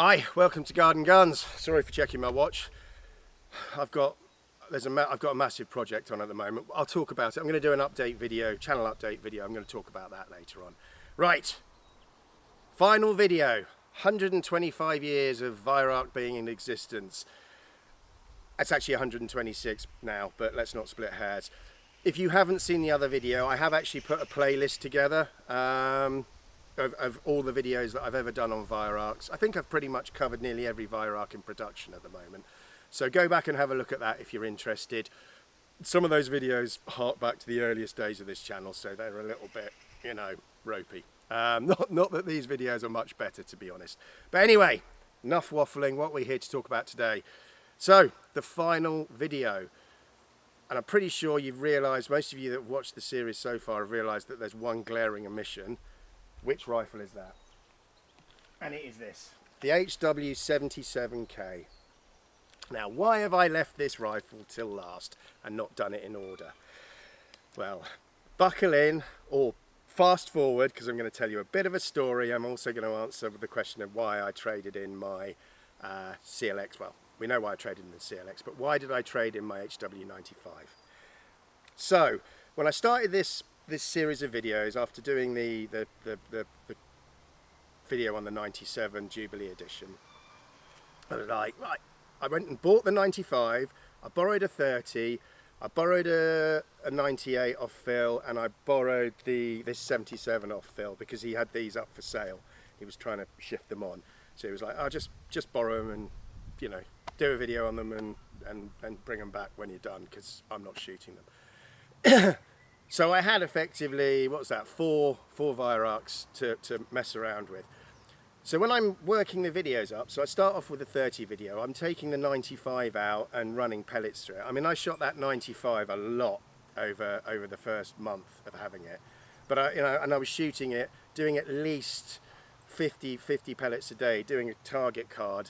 Hi, welcome to Garden Guns. Sorry for checking my watch. I've got a massive project on at the moment. I'll talk about it. I'm going to do an update video, channel update video. I'm going to talk about that later on. Right, final video. 125 years of Weihrauch being in existence. It's actually 126 now, but let's not split hairs. If you haven't seen the other video, I have actually put a playlist together of all the videos that I've ever done on Weihrauchs. I think I've pretty much covered nearly every Weihrauch in production at the moment. So go back and have a look at that if you're interested. Some of those videos hark back to the earliest days of this channel, so they're a little bit, you know, ropey. Not that these videos are much better, to be honest. But anyway, enough waffling. What we're here to talk about today. So, the final video. And I'm pretty sure you've realised, most of you that have watched the series so far have realised that there's one glaring omission. Which rifle is that? And it is this, the HW77K. Now, why have I left this rifle till last and not done it in order? Well, buckle in or fast forward, because I'm going to tell you a bit of a story. I'm also going to answer the question of why I traded in my CLX. Well, we know why I traded in the CLX, but why did I trade in my HW95? So, when I started this series of videos, after doing the video on the 97 Jubilee edition, I was like, right, I went and bought the 95, I borrowed a 30, I borrowed a 98 off Phil, and I borrowed this 77 off Phil because he had these up for sale. He was trying to shift them on, so he was like, I'll just borrow them and, you know, do a video on them and bring them back when you're done, because I'm not shooting them. So I had effectively, what was that, four Weihrauchs to mess around with. So when I'm working the videos up, so I start off with a 30 video, I'm taking the 95 out and running pellets through it. I mean, I shot that 95 a lot over the first month of having it. But I was shooting it, doing at least 50 pellets a day, doing a target card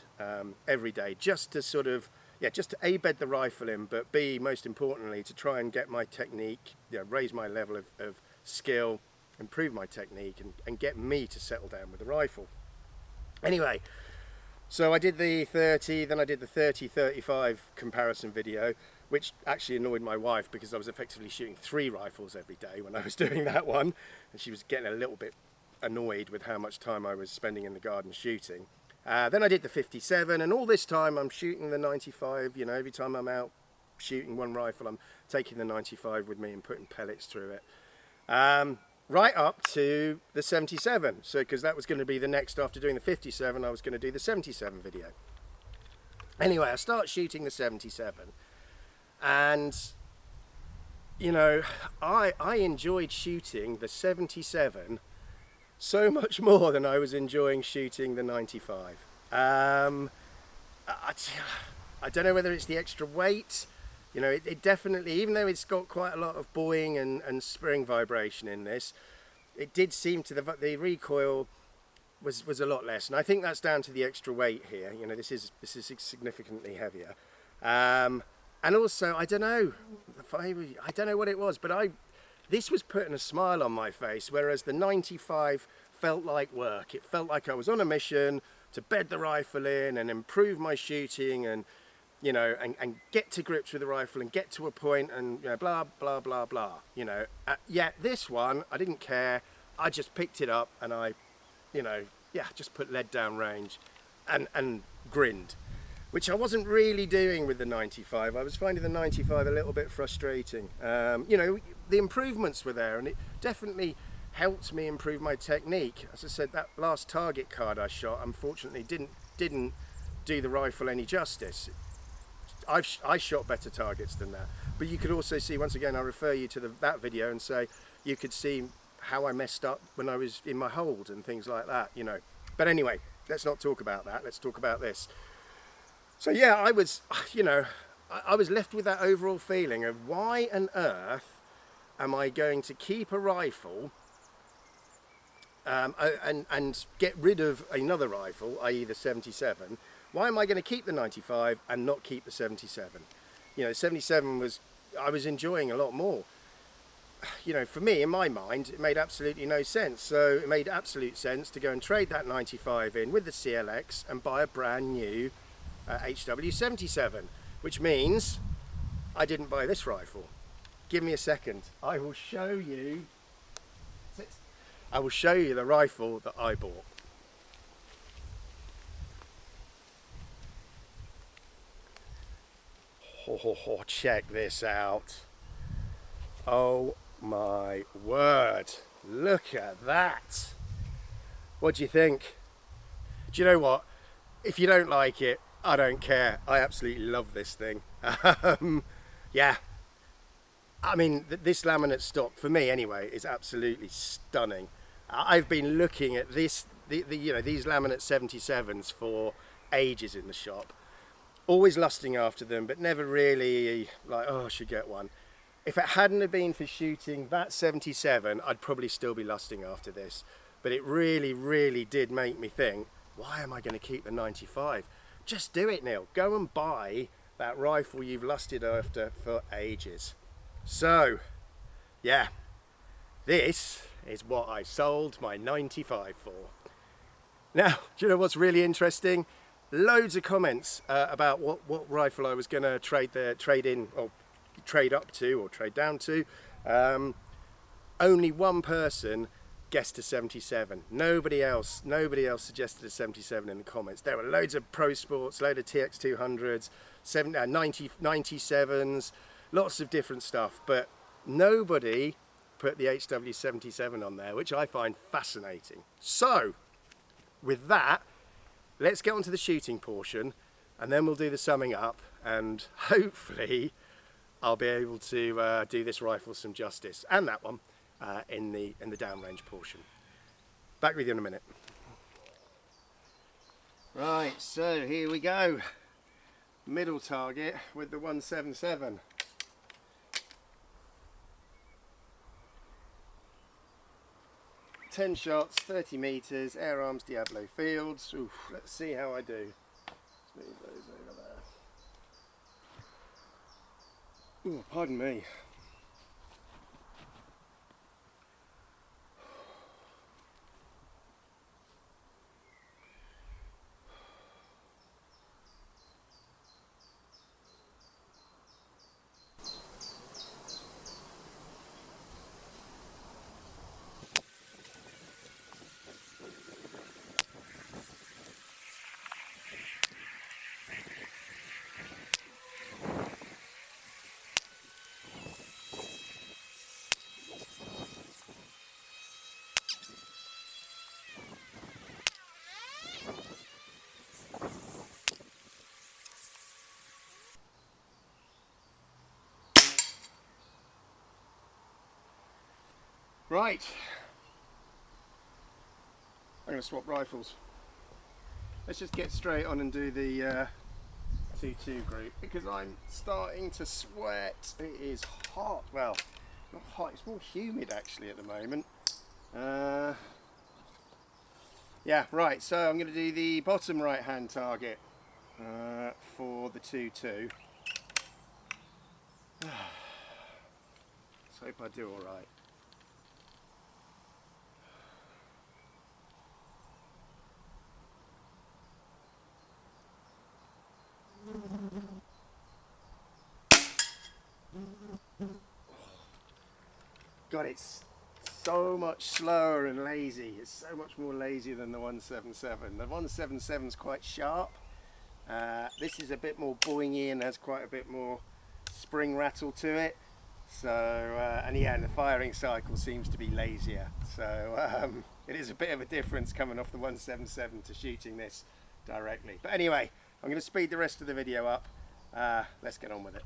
every day, just to sort of, just to A, bed the rifle in, but B, most importantly, to try and get my technique, raise my level of skill, improve my technique, and get me to settle down with the rifle. Anyway, so I did the 30, then I did the 30-35 comparison video, which actually annoyed my wife because I was effectively shooting 3 rifles every day when I was doing that one, and she was getting a little bit annoyed with how much time I was spending in the garden shooting. Then I did the 57, and all this time I'm shooting the 95. You know, every time I'm out shooting one rifle, I'm taking the 95 with me and putting pellets through it. Right up to the 77. So, because that was going to be the next, after doing the 57, I was going to do the 77 video. Anyway, I start shooting the 77, and, you know, I enjoyed shooting the 77 so much more than I was enjoying shooting the 95. I don't know whether it's the extra weight. You know, it definitely, even though it's got quite a lot of buoying and spring vibration in this, it did seem to, the recoil was a lot less. And I think that's down to the extra weight here. You know, this is significantly heavier. And also, I don't know what it was, but this was putting a smile on my face, whereas the 95 felt like work. It felt like I was on a mission to bed the rifle in and improve my shooting and, you know, and get to grips with the rifle and get to a point and, you know, blah, blah, blah, blah, you know. Yet this one, I didn't care. I just picked it up and I, you know, just put lead down range and grinned, which I wasn't really doing with the 95. I was finding the 95 a little bit frustrating. You know, the improvements were there, and it definitely helped me improve my technique. As I said, that last target card I shot, unfortunately, didn't do the rifle any justice. I shot better targets than that. But you could also see, once again, I refer you to that video and say, you could see how I messed up when I was in my hold and things like that, you know. But anyway, let's not talk about that. Let's talk about this. So yeah, I was, you know, I was left with that overall feeling of why on earth am I going to keep a rifle and get rid of another rifle, i.e. the 77? Why am I going to keep the 95 and not keep the 77? You know, 77 I was enjoying a lot more. you know, for me, in my mind, it made absolutely no sense. So it made absolute sense to go and trade that 95 in with the CLX and buy a brand new HW77, which means I didn't buy this rifle. Give me a second. I will show you the rifle that I bought. Oh, check this out. Oh my word, look at that. What do you think? Do you know what? If you don't like it, I don't care. I absolutely love this thing. Yeah, I mean, this laminate stock, for me anyway, is absolutely stunning. I've been looking at this, you know, these laminate 77s for ages in the shop. Always lusting after them, but never really like, oh, I should get one. If it hadn't have been for shooting that 77, I'd probably still be lusting after this. But it really, really did make me think, why am I going to keep the 95? Just do it, Neil. Go and buy that rifle you've lusted after for ages. So, yeah, this is what I sold my 95 for. Now, do you know what's really interesting? Loads of comments about what rifle I was going to trade in, or trade up to, or trade down to. Only one person guessed a 77. Nobody else suggested a 77 in the comments. There were loads of Pro Sports, load of TX200s, 97s, lots of different stuff, but nobody put the HW77 on there, which I find fascinating. So, with that, let's get on to the shooting portion, and then we'll do the summing up, and hopefully I'll be able to do this rifle some justice, and that one in the downrange portion. Back with you in a minute. Right, so here we go. Middle target with the 177. Ten shots, 30 meters, Air Arms Diablo Fields. Oof, let's see how I do. Let's move those over there. Ooh, pardon me. Right, I'm going to swap rifles. Let's just get straight on and do the 2-2 group, because I'm starting to sweat. It is hot. Well, not hot, it's more humid actually at the moment. Yeah, right, so I'm going to do the bottom right hand target for the 2-2. Let's hope I do alright. God, it's so much slower and lazy. It's so much more lazy than the 177. The 177 is quite sharp. This is a bit more boingy and has quite a bit more spring rattle to it. So, and yeah, and the firing cycle seems to be lazier. So it is a bit of a difference coming off the 177 to shooting this directly. But anyway, I'm going to speed the rest of the video up. Let's get on with it.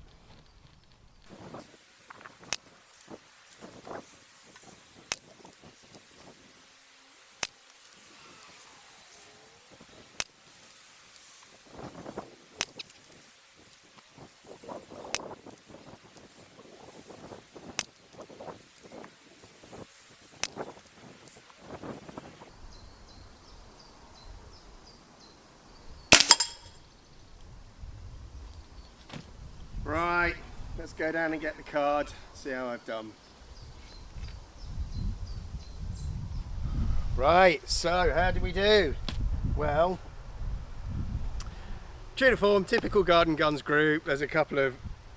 Right, let's go down and get the card, see how I've done. Right, so how did we do? Well, true to form, typical Garden Guns group. There's a couple of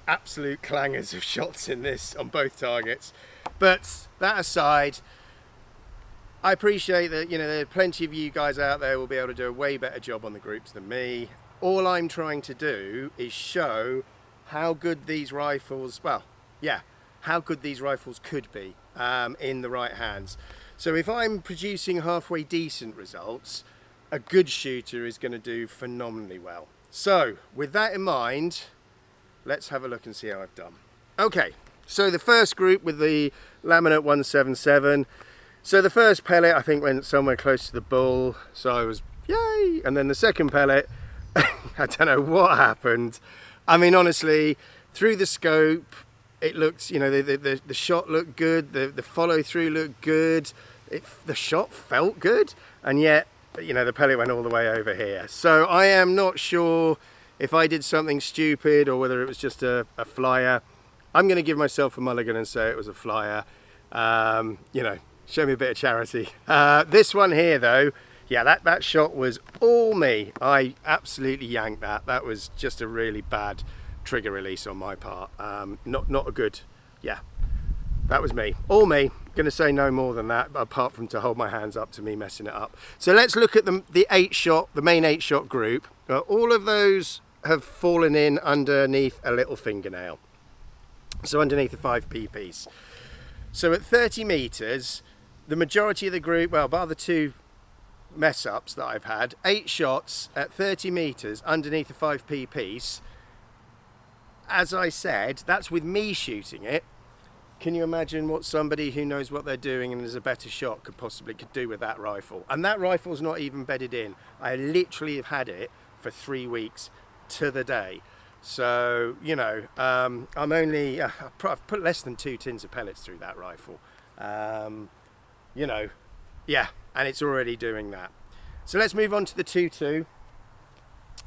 absolute clangers of shots in this on both targets. But that aside, I appreciate that, there are plenty of you guys out there will be able to do a way better job on the groups than me. All I'm trying to do is show how good these rifles, how good these rifles could be in the right hands. So if I'm producing halfway decent results, a good shooter is going to do phenomenally well. So with that in mind, let's have a look and see how I've done. Okay, so the first group with the laminate 177. So the first pellet I think went somewhere close to the bull, so I was yay. And then the second pellet, I don't know what happened. I mean, honestly, through the scope, it looked, the shot looked good, the follow through looked good, the shot felt good, and yet, the pellet went all the way over here. So I am not sure if I did something stupid or whether it was just a flyer. I'm going to give myself a mulligan and say it was a flyer. Show me a bit of charity. This one here though, yeah, that shot was all me. I absolutely yanked that. That was just a really bad trigger release on my part. Not a good, that was me, all me. Gonna say no more than that, apart from to hold my hands up to me messing it up. So let's look at the main 8-shot group. All of those have fallen in underneath a little fingernail. So underneath a 5p piece. So at 30 meters, the majority of the group, bar the 2 mess ups that I've had, 8 shots at 30 meters underneath a 5p piece. As I said, that's with me shooting it. Can you imagine what somebody who knows what they're doing and is a better shot could do with that rifle? And that rifle's not even bedded in. I literally have had it for 3 weeks to the day. So, I'm only, I've put less than 2 tins of pellets through that rifle. And it's already doing that. So let's move on to the 2.2.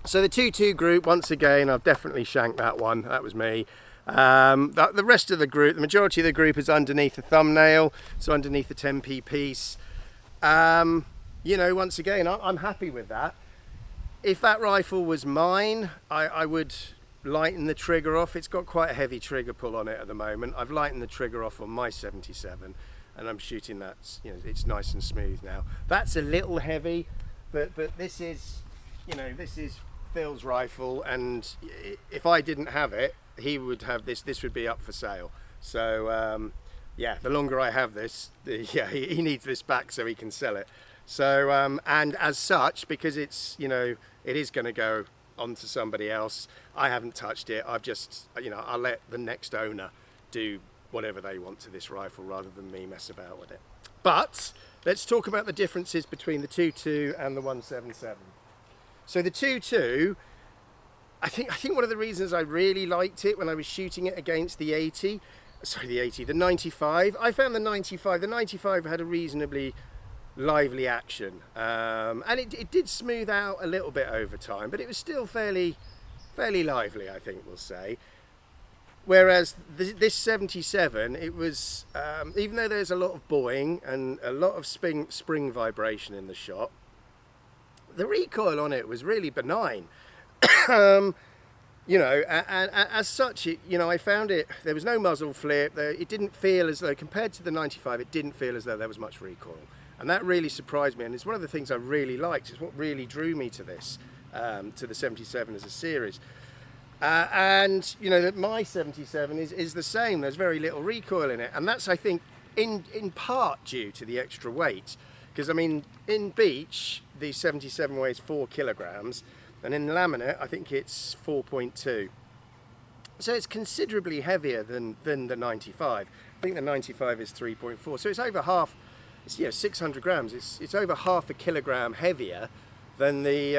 So the 2.2 group, once again, I've definitely shanked that one. That was me. The rest of the group, the majority of the group is underneath the thumbnail, so underneath the 10p piece. Once again, I'm happy with that. If that rifle was mine, I would lighten the trigger off. It's got quite a heavy trigger pull on it at the moment. I've lightened the trigger off on my 77 and I'm shooting that, it's nice and smooth now. That's a little heavy, but this is, this is Phil's rifle, and if I didn't have it, he would have this would be up for sale. So the longer I have this, he needs this back so he can sell it. So and as such, because it's it is going to go on to somebody else, I haven't touched it. I've just I'll let the next owner do whatever they want to this rifle rather than me mess about with it. But let's talk about the differences between the 2.2 and the 177. So the 2.2, I think one of the reasons I really liked it when I was shooting it against the 95, I found the 95 had a reasonably lively action, and it did smooth out a little bit over time, but it was still fairly lively, I think we'll say. Whereas this 77, it was, even though there's a lot of buoying and a lot of spring vibration in the shot, the recoil on it was really benign. And as such, I found there was no muzzle flip. It didn't feel as though, compared to the 95, it didn't feel as though there was much recoil. And that really surprised me. And it's one of the things I really liked. It's what really drew me to this, to the 77 as a series. And that my 77 is the same. There's very little recoil in it. And that's, I think, in part due to the extra weight. Because, I mean, in beach, the 77 weighs 4 kilograms. And in laminate, I think it's 4.2. So it's considerably heavier than the 95. I think the 95 is 3.4. So it's over half, it's 600 grams. It's over half a kilogram heavier than the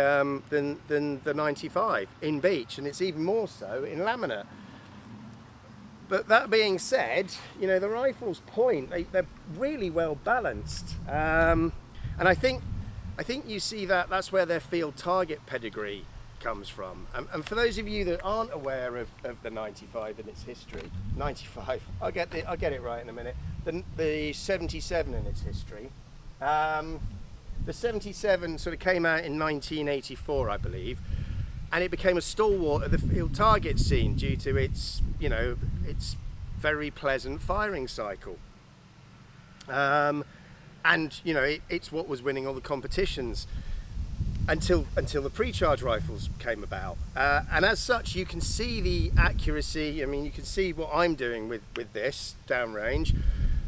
95 in beach, and it's even more so in laminate. But that being said, the rifles point, they're really well balanced, and I think you see that's where their field target pedigree comes from. And for those of you that aren't aware of the 95 and its history, 95, I'll get it right in a minute. The 77 in its history. The 77 sort of came out in 1984, I believe, and it became a stalwart of the field target scene due to its, you know, its very pleasant firing cycle. And you know, it's what was winning all the competitions until the pre-charge rifles came about. And as such, you can see the accuracy. I mean, you can see what I'm doing with this downrange.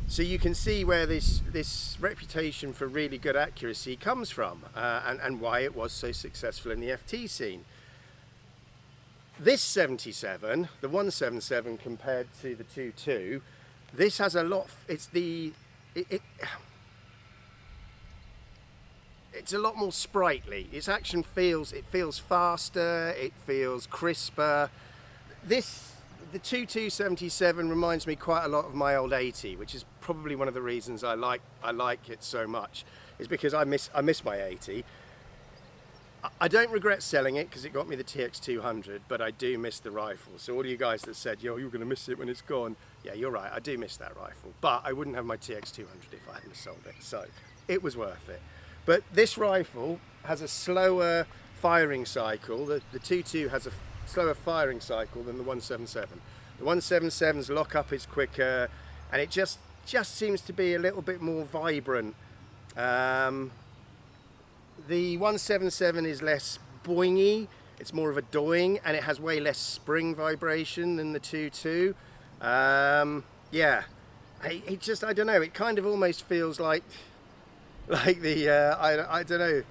So you can see where this reputation for really good accuracy comes from, and why it was so successful in the FT scene. This 77, the 177 compared to the 22, this has a lot. It's a lot more sprightly. Its action feels faster. It feels crisper. The 2277 reminds me quite a lot of my old 80, which is probably one of the reasons I like it so much, is because I miss my 80. I don't regret selling it because it got me the TX200, but I do miss the rifle. So all you guys that said, yo, you're going to miss it when it's gone, yeah, you're right, I do miss that rifle. But I wouldn't have my TX200 if I hadn't sold it, so it was worth it. But this rifle has a slower firing cycle. The 22 has a slower firing cycle than the 177. The 177's lockup is quicker, and it just seems to be a little bit more vibrant. The 177 is less boingy, it's more of a doing, and it has way less spring vibration than the 22. Yeah, I don't know, it kind of almost feels like the I don't know,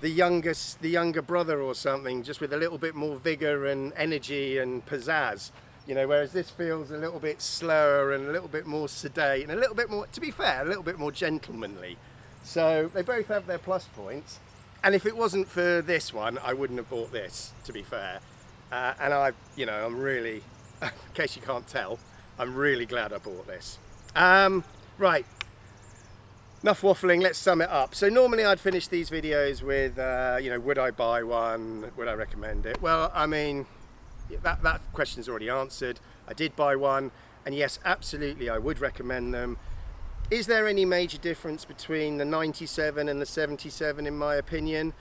the younger brother or something, just with a little bit more vigor and energy and pizzazz, you know, whereas this feels a little bit slower and a little bit more sedate and a little bit more, to be fair, a little bit more gentlemanly. So they both have their plus points, and if it wasn't for this one, I wouldn't have bought this, to be fair. And I'm really, in case you can't tell, I'm really glad I bought this. Right. Enough waffling, let's sum it up. So normally I'd finish these videos with, would I buy one? Would I recommend it? Well, I mean, that question's already answered. I did buy one, and yes, absolutely, I would recommend them. Is there any major difference between the 97 and the 77 in my opinion?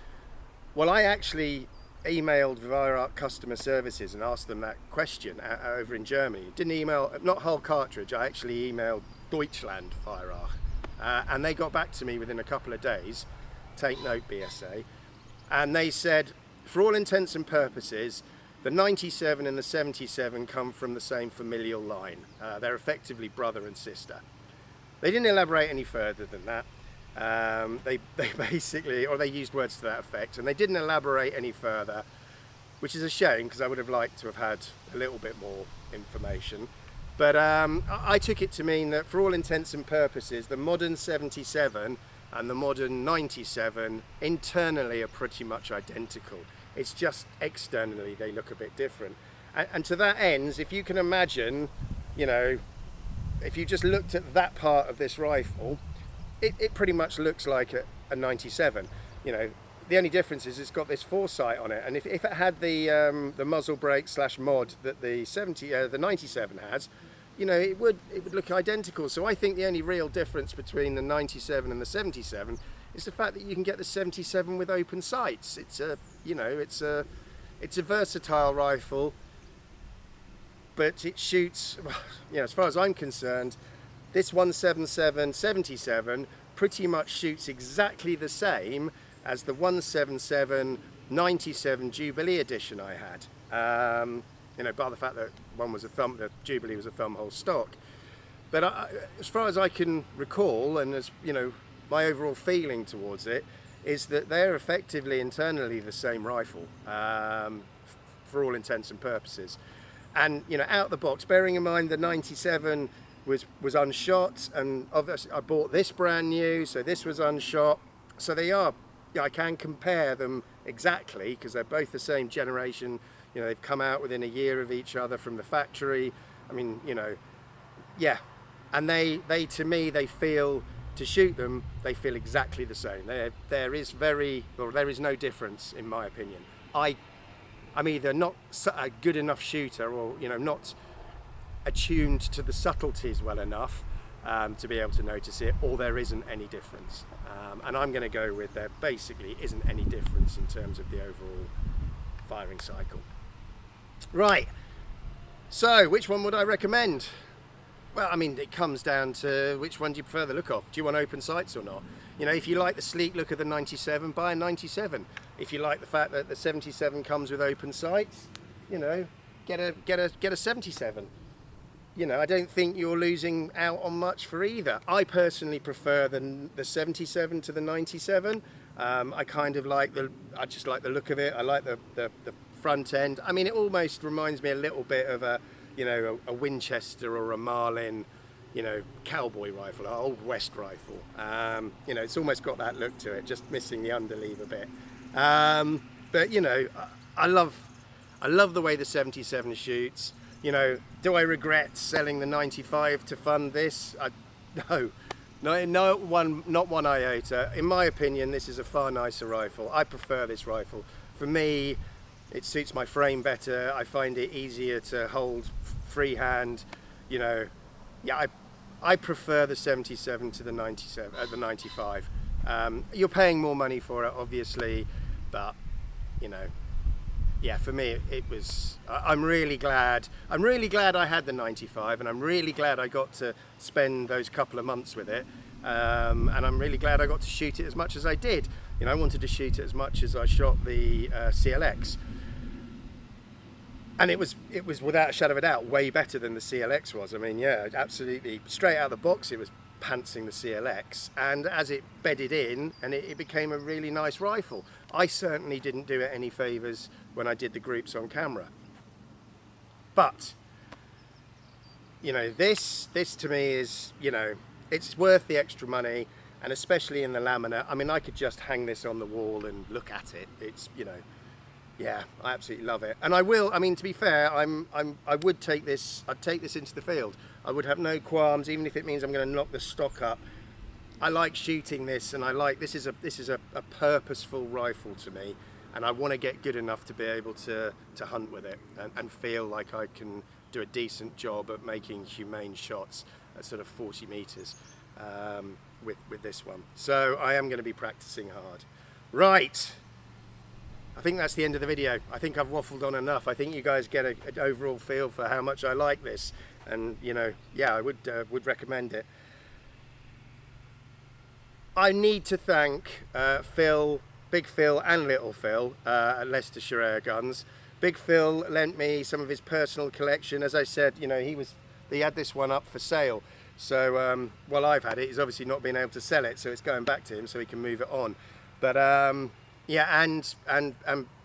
Well, I actually emailed Wehrach customer services and asked them that question over in Germany. Didn't email, not Hull Cartridge, I actually emailed Deutschland Wehrach. And they got back to me within a couple of days, take note BSA, and they said, for all intents and purposes, the 97 and the 77 come from the same familial line. They're effectively brother and sister. They didn't elaborate any further than that. They basically, or they used words to that effect, and they didn't elaborate any further, which is a shame because I would have liked to have had a little bit more information. But I took it to mean that for all intents and purposes, the modern 77 and the modern 97 internally are pretty much identical. It's just externally they look a bit different. And to that end, if you can imagine, you know, if you just looked at that part of this rifle, it pretty much looks like a 97. You know, the only difference is it's got this foresight on it, and if it had the muzzle brake / mod that the 97 has, you know, it would look identical. So I think the only real difference between the 97 and the 77 is the fact that you can get the 77 with open sights. It's a versatile rifle, but it shoots, you know, as far as I'm concerned, this 177 77 pretty much shoots exactly the same as the 177 97 Jubilee edition I had. You know, by the fact that one was the Jubilee was a thumb hole stock. But as far as I can recall, and as you know, my overall feeling towards it is that they're effectively internally the same rifle for all intents and purposes. And you know, out the box, bearing in mind the 97 was unshot, and obviously I bought this brand new, so this was unshot. So they are, yeah, I can compare them exactly because they're both the same generation. You know, they've come out within a year of each other from the factory. I mean, you know, yeah. And they to me, they feel, to shoot them, they feel exactly the same. There is no difference in my opinion. I'm either not a good enough shooter, or you know, not attuned to the subtleties well enough, to be able to notice it, or there isn't any difference. And I'm going to go with there basically isn't any difference in terms of the overall firing cycle. Right, so which one would I recommend? Well, I mean, it comes down to which one do you prefer the look of. Do you want open sights or not? You know, if you like the sleek look of the 97, buy a 97. If you like the fact that the 77 comes with open sights, you know, get a 77. You know, I don't think you're losing out on much for either. I personally prefer the 77 to the 97. I kind of like I just like the look of it. I like the front end. I mean, it almost reminds me a little bit of a Winchester or a Marlin, you know, cowboy rifle, an old West rifle. You know, it's almost got that look to it, just missing the underleaf a bit. But you know, I love the way the 77 shoots. You know, do I regret selling the 95 to fund this? No, not one iota. In my opinion, this is a far nicer rifle. I prefer this rifle. For me, it suits my frame better. I find it easier to hold freehand. You know, yeah, I prefer the 77 to the 97, the 95. You're paying more money for it, obviously, but you know, yeah, for me it was. I'm really glad I had the 95, and I'm really glad I got to spend those couple of months with it. And I'm really glad I got to shoot it as much as I did. You know, I wanted to shoot it as much as I shot the CLX. And it was without a shadow of a doubt way better than the CLX was. I mean, yeah, absolutely. Straight out of the box, it was pantsing the CLX. And as it bedded in, and it became a really nice rifle. I certainly didn't do it any favours when I did the groups on camera. But, you know, this to me is, you know, it's worth the extra money, and especially in the laminate. I mean, I could just hang this on the wall and look at it. It's, you know, yeah, I absolutely love it. And I will, I mean, to be fair, I would take this, I'd take this into the field. I would have no qualms, even if it means I'm going to knock the stock up. I like shooting this, and I like, this is a purposeful rifle to me, and I want to get good enough to be able to hunt with it and feel like I can do a decent job at making humane shots at sort of 40 meters with this one. So I am going to be practicing hard. Right. I think that's the end of the video. I think I've waffled on enough. I think you guys get an overall feel for how much I like this, and you know, yeah, I would recommend it. I need to thank Phil, Big Phil and Little Phil at Leicestershire Air Guns. Big Phil lent me some of his personal collection. As I said, you know, he had this one up for sale. So while I've had it, he's obviously not been able to sell it, so it's going back to him so he can move it on. But yeah, and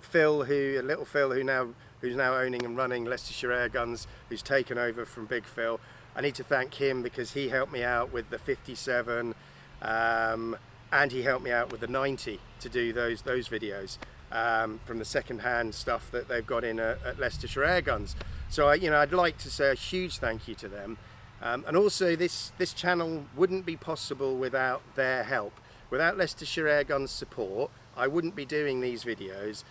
Phil, Little Phil, who's now owning and running Leicestershire Air Guns, who's taken over from Big Phil. I need to thank him because he helped me out with the 57, and he helped me out with the 90 to do those videos from the second-hand stuff that they've got in at Leicestershire Air Guns. So I'd like to say a huge thank you to them, and also this channel wouldn't be possible without their help. Without Leicestershire Air Guns support, I wouldn't be doing these videos,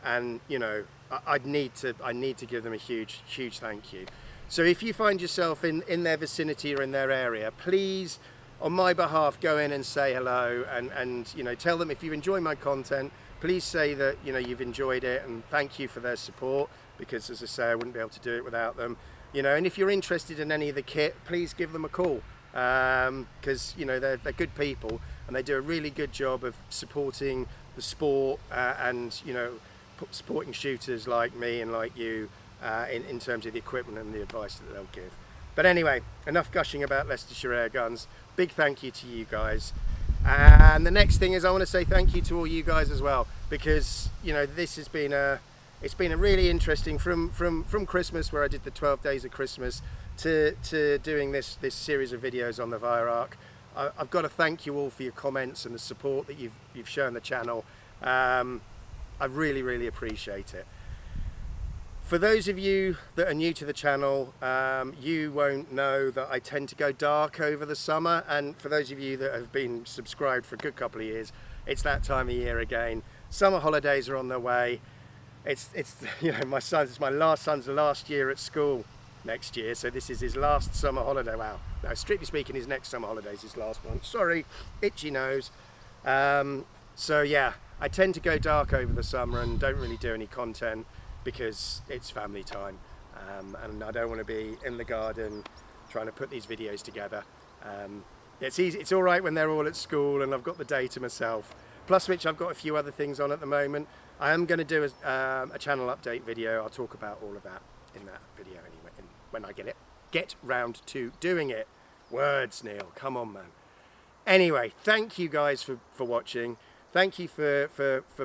and you know, I need to give them a huge thank you. So if you find yourself in their vicinity or in their area, please, on my behalf, go in and say hello, and you know, tell them if you enjoy my content, please say that, you know, you've enjoyed it, and thank you for their support, because as I say, I wouldn't be able to do it without them. You know, and if you're interested in any of the kit, please give them a call, because you know, they're good people, and they do a really good job of supporting the sport, and you know, supporting shooters like me and like you in terms of the equipment and the advice that they'll give. But anyway, enough gushing about Leicestershire Air Guns. Big thank you to you guys. And the next thing is, I want to say thank you to all you guys as well, because you know, this has been it's been a really interesting from Christmas, where I did the 12 days of Christmas, to doing this series of videos on the Viarc. I've got to thank you all for your comments and the support that you've shown the channel. I really appreciate it. For those of you that are new to the channel, you won't know that I tend to go dark over the summer, and for those of you that have been subscribed for a good couple of years, it's that time of year again. Summer holidays are on their way. It's you know, it's my last son's last year at school, next year, so this is his last summer holiday. Wow, no, strictly speaking, his next summer holiday is his last one. Sorry, itchy nose. So yeah, I tend to go dark over the summer and don't really do any content because it's family time, and I don't want to be in the garden trying to put these videos together. It's easy, it's all right when they're all at school and I've got the day to myself, plus which I've got a few other things on at the moment. I am going to do a channel update video. I'll talk about all of that in that video anyway, when I get round to doing it. Words, Neil, come on, man. Anyway, thank you guys for watching. Thank you for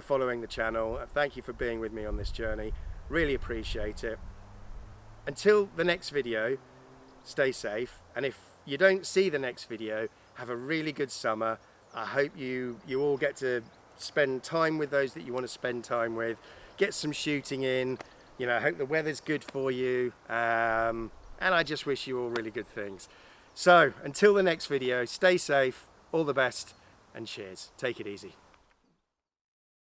following the channel. Thank you for being with me on this journey. Really appreciate it. Until the next video, stay safe. And if you don't see the next video, have a really good summer. I hope you all get to spend time with those that you want to spend time with. Get some shooting in. You know, I hope the weather's good for you. And I just wish you all really good things. So, until the next video, stay safe, all the best, and cheers. Take it easy.